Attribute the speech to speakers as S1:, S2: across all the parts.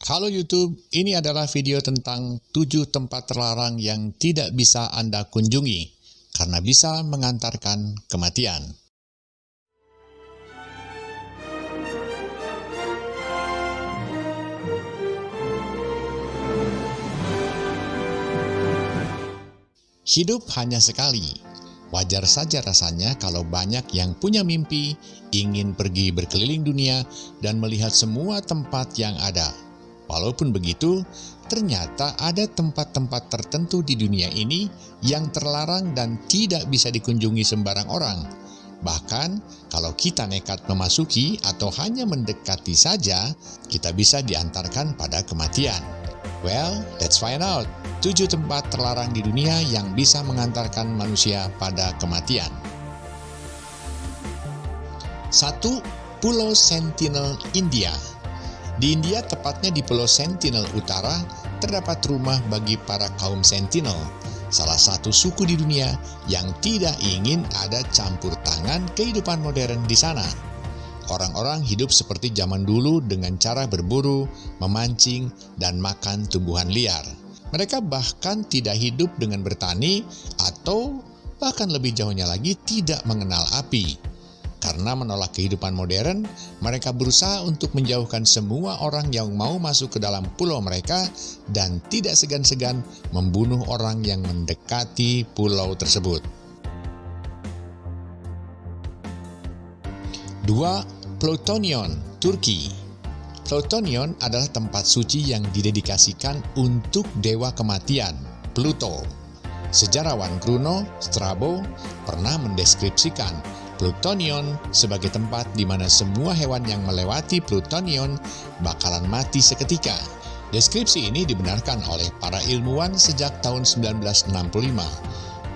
S1: Halo YouTube, ini adalah video tentang 7 tempat terlarang yang tidak bisa Anda kunjungi karena bisa mengantarkan kematian. Hidup hanya sekali. Wajar saja rasanya kalau banyak yang punya mimpi, ingin pergi berkeliling dunia dan melihat semua tempat yang ada. Walaupun begitu, ternyata ada tempat-tempat tertentu di dunia ini yang terlarang dan tidak bisa dikunjungi sembarang orang. Bahkan, kalau kita nekat memasuki atau hanya mendekati saja, kita bisa diantarkan pada kematian. Well, let's find out. 7 tempat terlarang di dunia yang bisa mengantarkan manusia pada kematian. 1. Pulau Sentinel, India. Di India, tepatnya di Pulau Sentinel Utara, terdapat rumah bagi para kaum Sentinel, salah satu suku di dunia yang tidak ingin ada campur tangan kehidupan modern di sana. Orang-orang hidup seperti zaman dulu dengan cara berburu, memancing, dan makan tumbuhan liar. Mereka bahkan tidak hidup dengan bertani atau bahkan lebih jauhnya lagi tidak mengenal api. Karena menolak kehidupan modern, mereka berusaha untuk menjauhkan semua orang yang mau masuk ke dalam pulau mereka dan tidak segan-segan membunuh orang yang mendekati pulau tersebut. 2. Plutonion, Turki. Plutonion adalah tempat suci yang didedikasikan untuk dewa kematian, Pluto. Sejarawan kuno, Strabo, pernah mendeskripsikan Plutonion sebagai tempat di mana semua hewan yang melewati Plutonion bakalan mati seketika. Deskripsi ini dibenarkan oleh para ilmuwan sejak tahun 1965.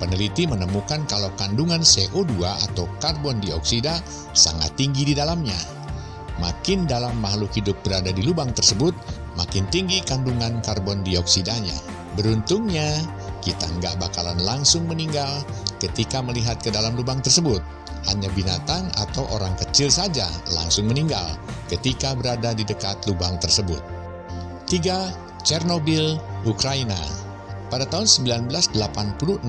S1: Peneliti menemukan kalau kandungan CO2 atau karbon dioksida sangat tinggi di dalamnya. Makin dalam makhluk hidup berada di lubang tersebut, makin tinggi kandungan karbon dioksidanya. Beruntungnya, kita nggak bakalan langsung meninggal ketika melihat ke dalam lubang tersebut. Hanya binatang atau orang kecil saja langsung meninggal ketika berada di dekat lubang tersebut. 3. Chernobyl, Ukraina. Pada tahun 1986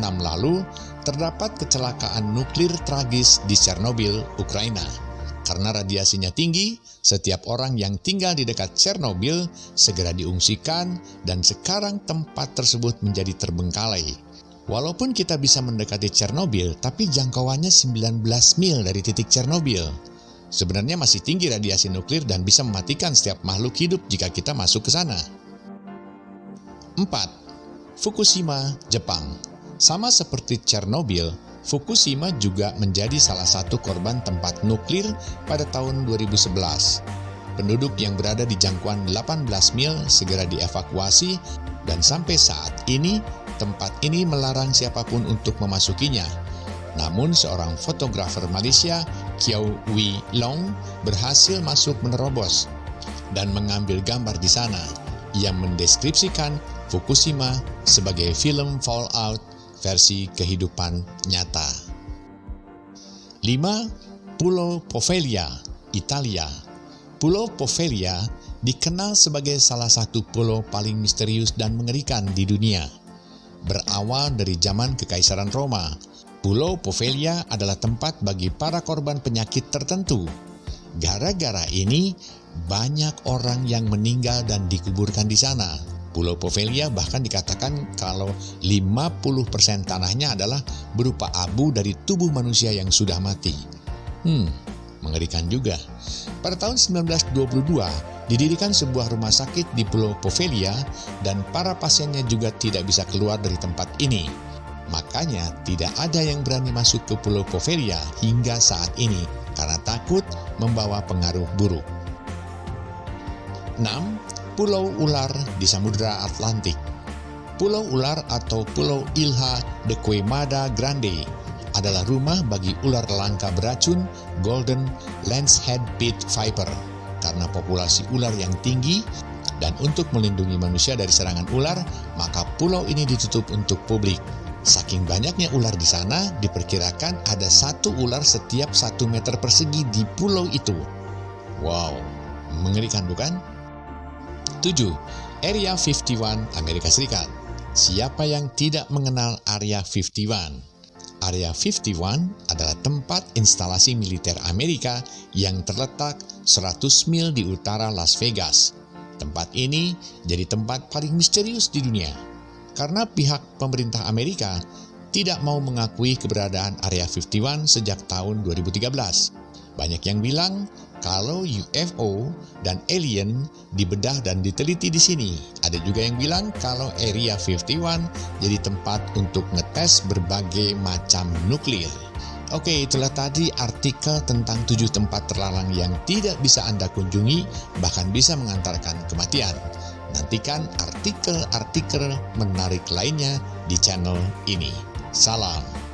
S1: lalu, terdapat kecelakaan nuklir tragis di Chernobyl, Ukraina. Karena radiasinya tinggi, setiap orang yang tinggal di dekat Chernobyl segera diungsikan dan sekarang tempat tersebut menjadi terbengkalai. Walaupun kita bisa mendekati Chernobyl, tapi jangkauannya 19 mil dari titik Chernobyl. Sebenarnya masih tinggi radiasi nuklir dan bisa mematikan setiap makhluk hidup jika kita masuk ke sana. 4. Fukushima, Jepang. Sama seperti Chernobyl, Fukushima juga menjadi salah satu korban tempat nuklir pada tahun 2011. Penduduk yang berada di jangkauan 18 mil segera dievakuasi dan sampai saat ini tempat ini melarang siapapun untuk memasukinya. Namun seorang fotografer Malaysia, Kiau Wee Long, berhasil masuk menerobos dan mengambil gambar di sana. Ia mendeskripsikan Fukushima sebagai film Fallout versi kehidupan nyata. 5. Pulau Poveglia, Italia. Pulau Poveglia dikenal sebagai salah satu pulau paling misterius dan mengerikan di dunia. Berawal dari zaman Kekaisaran Roma, Pulau Poveglia adalah tempat bagi para korban penyakit tertentu. Gara-gara ini, banyak orang yang meninggal dan dikuburkan di sana. Pulau Poveglia bahkan dikatakan kalau 50% tanahnya adalah berupa abu dari tubuh manusia yang sudah mati. Mengerikan juga. Pada tahun 1922, didirikan sebuah rumah sakit di Pulau Poveglia dan para pasiennya juga tidak bisa keluar dari tempat ini. Makanya tidak ada yang berani masuk ke Pulau Poveglia hingga saat ini karena takut membawa pengaruh buruk. 6. Pulau Ular di Samudra Atlantik. Pulau Ular atau Pulau Ilha de Queimada Grande adalah rumah bagi ular langka beracun Golden Lancehead Pit Viper. Karena populasi ular yang tinggi dan untuk melindungi manusia dari serangan ular, maka pulau ini ditutup untuk publik. Saking banyaknya ular di sana, diperkirakan ada 1 ular setiap 1 meter persegi di pulau itu. Wow, mengerikan bukan? 7. Area 51 Amerika Serikat. Siapa yang tidak mengenal Area 51? Area 51 adalah tempat instalasi militer Amerika yang terletak 100 mil di utara Las Vegas. Tempat ini jadi tempat paling misterius di dunia, karena pihak pemerintah Amerika tidak mau mengakui keberadaan Area 51 sejak tahun 2013. Banyak yang bilang kalau UFO dan alien dibedah dan diteliti di sini. Ada juga yang bilang kalau Area 51 jadi tempat untuk ngetes berbagai macam nuklir. Oke, itulah tadi artikel tentang 7 tempat terlarang yang tidak bisa Anda kunjungi, bahkan bisa mengantarkan kematian. Nantikan artikel-artikel menarik lainnya di channel ini. Salam.